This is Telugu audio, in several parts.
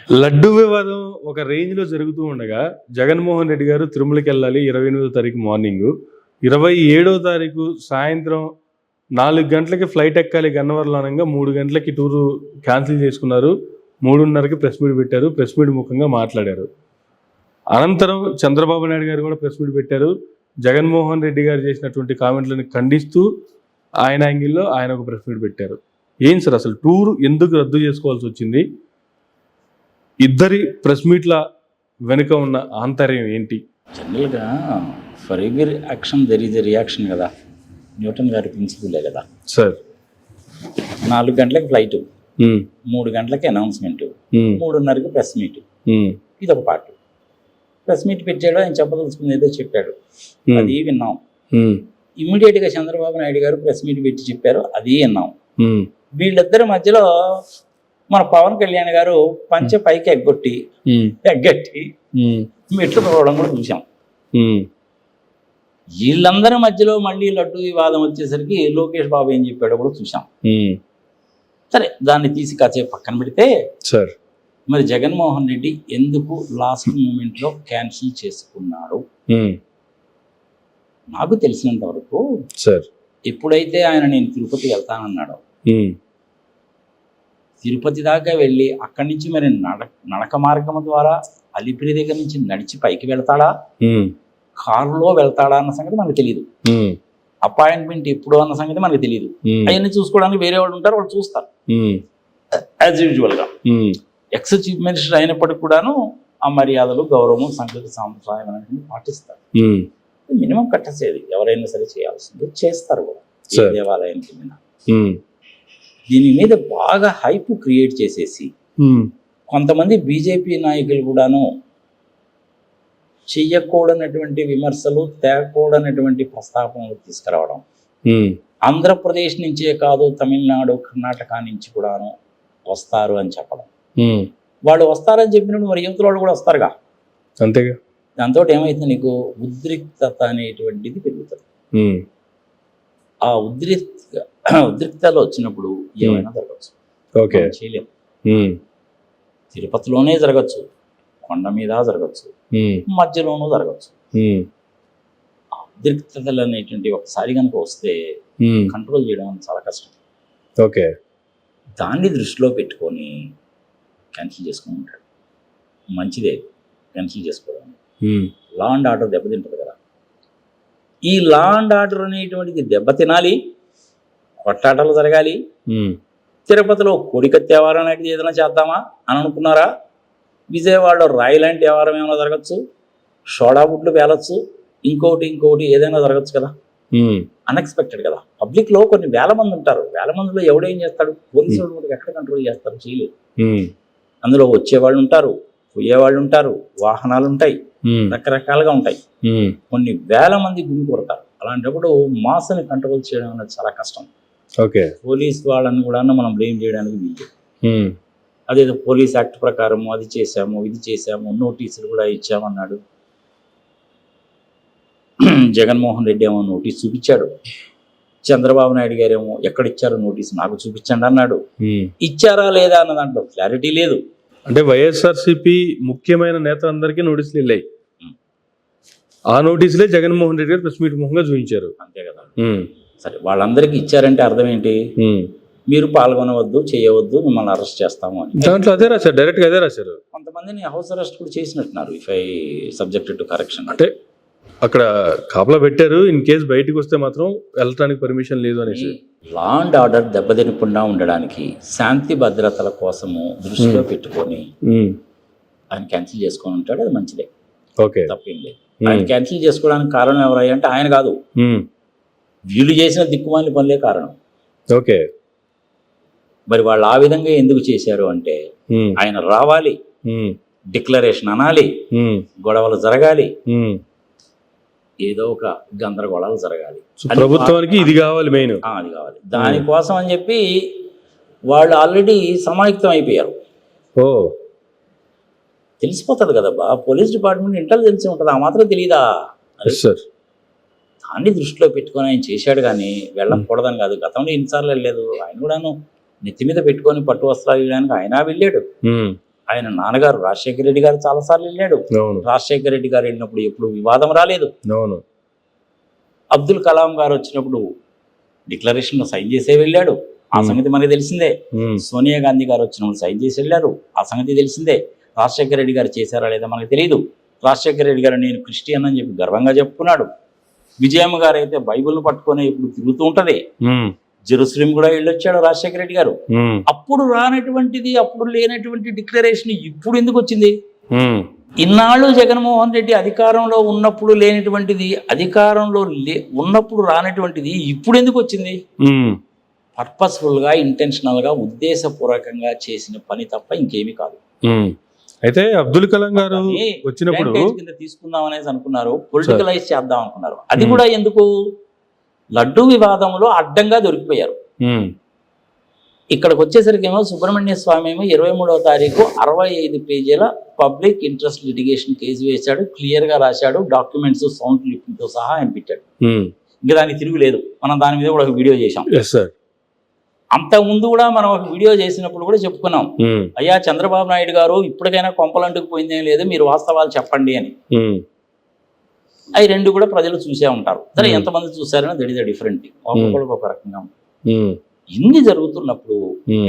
లడ్డు వివాదం ఒక రేంజ్ లో జరుగుతూ ఉండగా జగన్మోహన్ రెడ్డి గారు తిరుమలకి వెళ్ళాలి 28వ తారీఖు మార్నింగ్, 27వ తారీఖు సాయంత్రం 4 గంటలకి ఫ్లైట్ ఎక్కాలి గన్నవరం అనగా 3 గంటలకి టూరు క్యాన్సిల్ చేసుకున్నారు. 3:30కి ప్రెస్ మీట్ పెట్టారు. ప్రెస్ మీట్ ముఖంగా మాట్లాడారు. అనంతరం చంద్రబాబు నాయుడు గారు కూడా ప్రెస్ మీట్ పెట్టారు. జగన్మోహన్ రెడ్డి గారు చేసినటువంటి కామెంట్లను ఖండిస్తూ ఆయన యాంగిల్లో ఆయన ఒక ప్రెస్ మీట్ పెట్టారు. ఏం సార్ అసలు టూర్ ఎందుకు రద్దు చేసుకోవాల్సి వచ్చింది? ఇద్దరి ప్రెస్ మీట్ల వెనుక ఉన్న ఆంతర్యం ఏంటి? జనరల్గా for every action there is a reaction కదా, న్యూటన్ గారి ప్రిన్సిపులే కదా సార్. 4 గంటలకు ఫ్లైట్, 3 గంటలకి అనౌన్స్మెంట్, 3:30కి ప్రెస్ మీట్. ఇది ఒక పార్ట్. ప్రెస్ మీట్ పెట్టాడు, ఆయన చెప్పదలుచుకుంది ఏదో చెప్పాడు, అది విన్నాం. ఇమ్మీడియట్గా చంద్రబాబు నాయుడు గారు ప్రెస్ మీట్ పెట్టి చెప్పారు, అది విన్నాం. వీళ్ళిద్దరి మధ్యలో మన పవన్ కళ్యాణ్ గారు పంచె పైకి ఎగ్గట్టి మెట్లు పోవడం కూడా చూసాం. వీళ్ళందరి మధ్యలో మళ్ళీ లడ్డు వివాదం వచ్చేసరికి లోకేష్ బాబు ఏం చెప్పాడో కూడా చూసాం. సరే, దాన్ని తీసి కాసేపు పక్కన పెడితే సార్, మరి జగన్మోహన్ రెడ్డి ఎందుకు లాస్ట్ మూమెంట్ లో క్యాన్సిల్ చేసుకున్నాడు? నాకు తెలిసినంత వరకు సార్, ఎప్పుడైతే ఆయన నేను తిరుపతి వెళ్తానన్నాడో, తిరుపతి దాకా వెళ్ళి అక్కడి నుంచి మరి నడక మార్గం ద్వారా అలిపిరి దగ్గర నుంచి నడిచి పైకి వెళ్తాడా, కారులో వెళ్తాడా అన్న సంగతి మనకు తెలియదు. అపాయింట్మెంట్ ఎప్పుడు అన్న సంగతి మనకు తెలియదు. అవన్నీ చూసుకోవడానికి వేరే వాళ్ళు ఉంటారు, వాళ్ళు చూస్తారు యాజ్ యూజువల్ గా. ఎక్స్ చీఫ్ మినిస్టర్ అయినప్పటికి కూడాను ఆ మర్యాదలు, గౌరవం, సంస్కృతి సాంప్రదాయం అనేది పాటిస్తారు. మినిమం కట్టసేది ఎవరైనా సరే చేయాల్సింది చేస్తారు కూడా దేవాలయానికి మీద. దీని మీద బాగా హైప్ క్రియేట్ చేసేసి కొంతమంది బీజేపీ నాయకులు కూడాను చెయ్యకూడనటువంటి విమర్శలు, తేకూడనటువంటి ప్రస్తాపనలు తీసుకురావడం. ఆంధ్రప్రదేశ్ నుంచే కాదు, తమిళనాడు, కర్ణాటక నుంచి కూడాను వస్తారు అని చెప్పడం. వాళ్ళు వస్తారని చెప్పినప్పుడు మరి యువతల వాళ్ళు కూడా వస్తారుగా, అంతేగా. దాంతో ఏమైతుంది, నీకు ఉద్రిక్తత అనేటువంటిది పెరుగుతుంది. ఆ ఉద్రిక్తలో వచ్చినప్పుడు ఏమైనా జరగచ్చు, చేయలేము. తిరుపతిలోనే జరగచ్చు, కొండ మీద జరగచ్చు, మధ్యలోనూ జరగచ్చు. ఆ ఉద్రిక్తతలు అనేటువంటి ఒకసారి కనుక వస్తే కంట్రోల్ చేయడం చాలా కష్టం. ఓకే, దాన్ని దృష్టిలో పెట్టుకొని క్యాన్సిల్ చేసుకుని ఉంటాడు. మంచిదే క్యాన్సిల్ చేసుకోవడం. లా అండ్ ఆర్డర్ దెబ్బతింటుంది కదా. ఈ లా అండ్ ఆర్డర్ అనేటువంటిది దెబ్బతినాలి, కొట్లాటలు జరగాలి. తిరుపతిలో కోడికత్తి వ్యవహారం అనేది ఏదైనా చేద్దామా అని అనుకున్నారా? విజయవాడలో రాయి లాంటి వ్యవహారం ఏమైనా జరగచ్చు, సోడా బుడ్లు పేలచ్చు, ఇంకోటి ఏదైనా జరగచ్చు కదా. అన్ఎక్స్పెక్టెడ్ కదా. పబ్లిక్లో కొన్ని వేల మంది ఉంటారు, వేల మందిలో ఎవడేం చేస్తాడు? పోలీసు వాళ్ళు ఎక్కడ కంట్రోల్ చేస్తారు? చేయలేదు. అందులో వచ్చేవాళ్ళు ఉంటారు, పోయేవాళ్ళు ఉంటారు, వాహనాలు ఉంటాయి, రకరకాలుగా ఉంటాయి. కొన్ని వేల మంది గుమి కొడతారు. అలాంటప్పుడు మాస్ని కంట్రోల్ చేయడం అనేది చాలా కష్టం. పోలీస్ వాళ్ళని కూడా మనం బ్లేమ్ చేయడానికి వీలు. అదేదో పోలీస్ యాక్ట్ ప్రకారం అది చేశాము, ఇది చేశాము, నోటీసులు కూడా ఇచ్చామన్నాడు. జగన్మోహన్ రెడ్డి ఏమో నోటీస్ చూపించాడు, చంద్రబాబు నాయుడు గారు ఏమో ఎక్కడిచ్చారో నోటీస్ నాకు చూపించండి అన్నాడు. ఇచ్చారా లేదా అన్న దాంట్లో క్లారిటీ లేదు. అంటే వైఎస్ఆర్సీపీ ముఖ్యమైన నేతలందరికీ నోటీసులు వెళ్ళాయి. ఆ నోటీసులే జగన్మోహన్ రెడ్డి గారు ప్రెస్ మీట్ ముఖంగా చూపించారు. అంతే కదా. సరే, వాళ్ళందరికీ ఇచ్చారంటే అర్థం ఏంటి? మీరు పాల్గొనవద్దు, చేయవద్దు, మిమ్మల్ని అరెస్ట్ చేస్తాము అని. దాంట్లో అదే రాశారు, డైరెక్ట్ గా అదే రాశారు. కొంతమందిని హౌస్ అరెస్ట్ కూడా చేసినట్టున్నారు, if I subjected to correction. అంటే అక్కడ కాపలా పెట్టారు, ఇన్ కేసు బయటకు వస్తే మాత్రం వెళ్ళటానికి పర్మిషన్ లేదు అనేసి. లా అండ్ ఆర్డర్ దెబ్బతినకుండా ఉండడానికి, శాంతి భద్రతల కోసము దృష్టిలో పెట్టుకొని ఆయన క్యాన్సిల్ చేసుకొని ఉంటాడు. అది మంచిదే, తప్పేం లేదు. ఆయన క్యాన్సిల్ చేసుకోవడానికి కారణం ఎవరయ్యా అంటే ఆయన కాదు, వీళ్ళు చేసిన దిక్కుమాలిన పనులే కారణం. మరి వాళ్ళు ఆ విధంగా ఎందుకు చేశారు అంటే, ఆయన రావాలి, డిక్లరేషన్ అనాలి, గొడవలు జరగాలి, ఏదో ఒక గందరగోళాలు జరగాలి, ప్రభుత్వానికి ఇది కావాలి, మెయిన్ అది కావాలి. దానికోసం అని చెప్పి వాళ్ళు ఆల్రెడీ సమాయుక్తం అయిపోయారు. తెలిసిపోతుంది కదబ్బా, పోలీస్ డిపార్ట్మెంట్ ఇంటెలిజెన్స్ ఉంటుంది, ఆ మాత్రం తెలియదా? దాన్ని దృష్టిలో పెట్టుకొని ఆయన చేశాడు, కానీ వెళ్ళకూడదని కాదు. గతంలో ఎన్నిసార్లు వెళ్ళలేదు ఆయన కూడాను. నెత్తి మీద పెట్టుకొని పట్టు వస్త్రాలు వేయడానికి ఆయన వెళ్ళాడు. ఆయన నాన్నగారు రాజశేఖర రెడ్డి గారు చాలాసార్లు వెళ్ళాడు. అవును రాజశేఖర రెడ్డి గారు వెళ్ళినప్పుడు ఎప్పుడు వివాదం రాలేదు. అవును అబ్దుల్ కలాం గారు వచ్చినప్పుడు డిక్లరేషన్లో సైన్ చేసే వెళ్ళాడు, ఆ సంగతి మనకి తెలిసిందే. సోనియా గాంధీ గారు వచ్చినప్పుడు సైన్ చేసి వెళ్ళారు, ఆ సంగతి తెలిసిందే. రాజశేఖర రెడ్డి గారు చేశారా లేదా మనకు తెలియదు. రాజశేఖర రెడ్డి గారు నేను క్రిస్టియన్ అని చెప్పి గర్వంగా చెప్పుకున్నాడు. విజయమ్మ గారు అయితే బైబిల్ను పట్టుకొని ఇప్పుడు తిరుగుతూ ఉంటది. జెరూసలేం కూడా వెళ్ళొచ్చాడు రాజశేఖర రెడ్డి గారు. అప్పుడు రానటువంటిది, అప్పుడు లేనటువంటి డిక్లరేషన్ ఇప్పుడు ఎందుకు వచ్చింది? ఇన్నాళ్ళు జగన్మోహన్ రెడ్డి అధికారంలో ఉన్నప్పుడు లేనటువంటిది, అధికారంలో ఉన్నప్పుడు రానటువంటిది ఇప్పుడు ఎందుకు వచ్చింది? పర్పస్ఫుల్ గా, ఇంటెన్షనల్ గా, ఉద్దేశపూర్వకంగా చేసిన పని తప్ప ఇంకేమీ కాదు. అయితే అబ్దుల్ కలాం గారు వచ్చినప్పుడు కింద తీసుకుందాం అనేసి అనుకున్నారు, పొలిటికలైజ్ చేద్దాం అనుకున్నారు. అది కూడా ఎందుకు? లడ్డూ వివాదంలో అడ్డంగా దొరికిపోయారు. ఇక్కడికి వచ్చేసరికి ఏమో సుబ్రహ్మణ్య స్వామి ఏమో 23వ తారీఖు 65 పేజీల పబ్లిక్ ఇంట్రెస్ట్ లిటిగేషన్ కేసు వేశాడు, క్లియర్ గా రాశాడు, డాక్యుమెంట్స్ సౌండ్ క్లిప్పింగ్ తో సహా ఆయన పెట్టాడు. ఇంకా దానికి తిరుగులేదు. మనం దాని మీద కూడా ఒక వీడియో చేశాం. అంత ముందు కూడా మనం ఒక వీడియో చేసినప్పుడు కూడా చెప్పుకున్నాం, అయ్యా చంద్రబాబు నాయుడు గారు ఇప్పటికైనా కొంపలంటుకు పోయిందేం లేదు, మీరు వాస్తవాలు చెప్పండి అని. అవి రెండు కూడా ప్రజలు చూసే ఉంటారు. సరే ఎంతమంది చూసారని దట్ ఈస్ డిఫరెంట్, ఒక్కొక్కరికి ఒక రకంగా ఉంటుంది. ఇన్ని జరుగుతున్నప్పుడు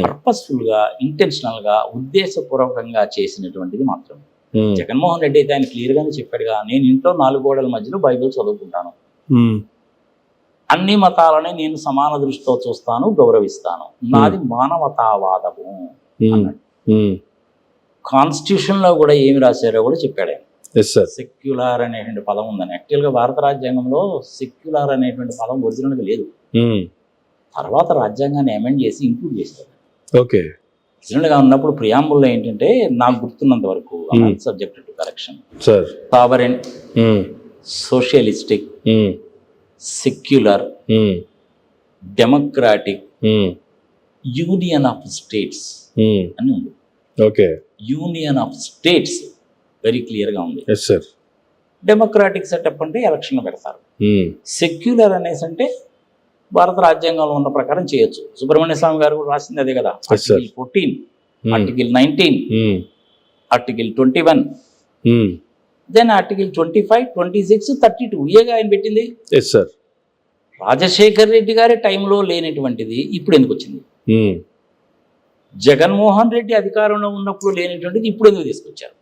పర్పస్ఫుల్ గా, ఇంటెన్షనల్ గా, ఉద్దేశపూర్వకంగా చేసినటువంటిది మాత్రం జగన్మోహన్ రెడ్డి అయితే ఆయన క్లియర్ గానే చెప్పాడుగా, నేను ఇంట్లో 4 గోడల మధ్యలో బైబిల్ చదువుకుంటాను, అన్ని మతాలని నేను సమాన దృష్టితో చూస్తాను, గౌరవిస్తాను, నాది మానవతావాదము అన్నాడు. కాన్స్టిట్యూషన్ లో కూడా ఏమి రాశారో కూడా చెప్పాడు ఆయన. సెక్యులర్ అనేటువంటి పదం ఉందని. యాక్చువల్ గా భారత రాజ్యాంగంలో సెక్యులర్ అనేటువంటి పదం ఒరిజినల్ గా లేదు. తర్వాత రాజ్యాంగాన్ని అమెండ్ చేసి ఇంక్లూడ్ చేశారు. ఓకే, ఒరిజినల్ గా ఉన్నప్పుడు ప్రియాంబుల్లో ఏంటంటే నాకు గుర్తున్నంత వరకు subject to correction, sovereign, socialistic, secular, democratic, union of states అని ఉంది. Okay, union of states very clear గా ఉంది. డెమోక్రాటిక్ సెటప్ అంటే ఎలక్షన్లు పెడతారు. సెక్యులర్ అనేసి అంటే భారత రాజ్యాంగంలో ఉన్న ప్రకారం చేయొచ్చు. సుబ్రహ్మణ్య స్వామి గారు కూడా రాసింది అదే కదా, article 14, article 19, article 21, then article 25, 26, 32 ఇయేగా ఆయన పెట్టింది. రాజశేఖర్ రెడ్డి గారి టైంలో లేనటువంటిది ఇప్పుడు ఎందుకు వచ్చింది? జగన్మోహన్ రెడ్డి అధికారంలో ఉన్నప్పుడు లేనటువంటిది ఇప్పుడు ఎందుకు తీసుకొచ్చారు?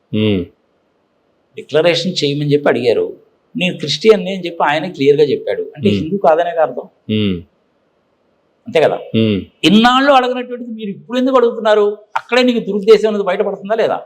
డిక్లరేషన్ చేయమని చెప్పి అడిగారు, నేను క్రిస్టియన్ అని చెప్పి ఆయన క్లియర్ గా చెప్పాడు. అంటే హిందూ కాదనే అర్థం, అంతే కదా? ఇన్నాళ్ళు అడగనటువంటిది మీరు ఇప్పుడు ఎందుకు అడుగుతున్నారు? అక్కడే నీకు దురుద్దేశం అనేది బయటపడుతుందా లేదా?